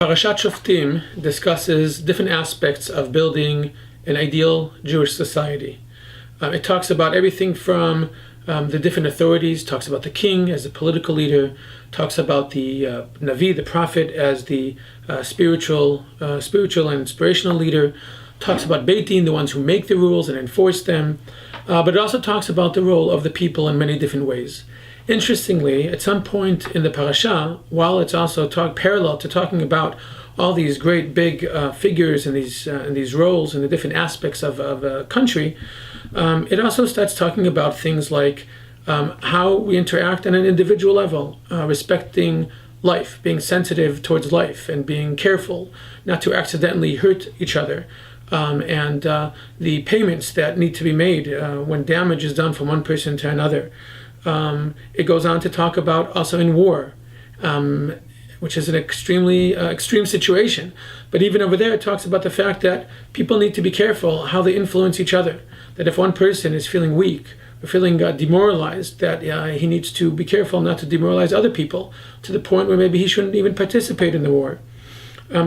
Parashat Shoftim discusses different aspects of building an ideal Jewish society. It talks about everything from the different authorities, talks about the king as the political leader, talks about the Navi, the prophet, as the spiritual and inspirational leader, talks about Beit Din, the ones who make the rules and enforce them, but it also talks about the role of the people in many different ways. Interestingly, at some point in the parasha, while it's also parallel to talking about all these great big figures and these roles and the different aspects of a country, it also starts talking about things like how we interact on an individual level, respecting life, being sensitive towards life, and being careful not to accidentally hurt each other, and the payments that need to be made when damage is done from one person to another. It goes on to talk about also in war, which is an extremely extreme situation. But even over there, it talks about the fact that people need to be careful how they influence each other. That if one person is feeling weak or feeling demoralized, that he needs to be careful not to demoralize other people to the point where maybe he shouldn't even participate in the war.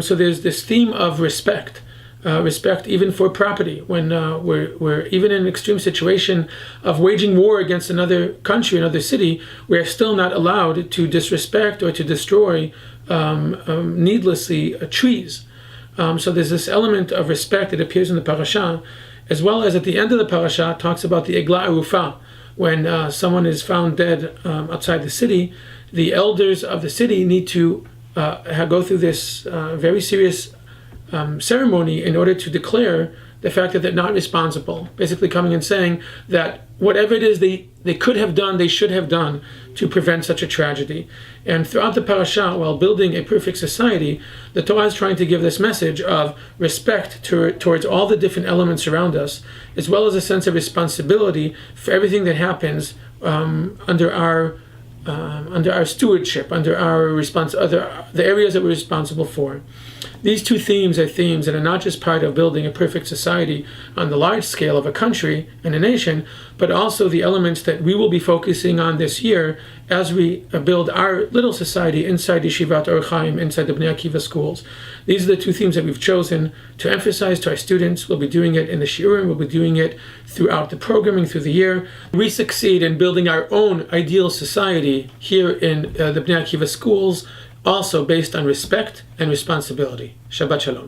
So there's this theme of respect. Respect even for property, when we're even in an extreme situation of waging war against another country, another city, we're still not allowed to disrespect or to destroy needlessly trees. So there's this element of respect that appears in the parasha, as well as at the end of the parasha talks about the Egla Arufa, when someone is found dead outside the city. The elders of the city need to go through this very serious ceremony in order to declare the fact that they're not responsible, basically coming and saying that whatever it is they could have done, they should have done to prevent such a tragedy. And throughout the parasha, while building a perfect society, the Torah is trying to give this message of respect towards all the different elements around us, as well as a sense of responsibility for everything that happens under our stewardship, under the areas that we're responsible for. These two themes are themes that are not just part of building a perfect society on the large scale of a country and a nation, but also the elements that we will be focusing on this year as we build our little society inside Yeshivat Or Chaim, inside the Bnei Akiva schools. These are the two themes that we've chosen to emphasize to our students. We'll be doing it in the shiurim, we'll be doing it throughout the programming through the year. We succeed in building our own ideal society here in the Bnei Akiva schools, also based on respect and responsibility. Shabbat Shalom.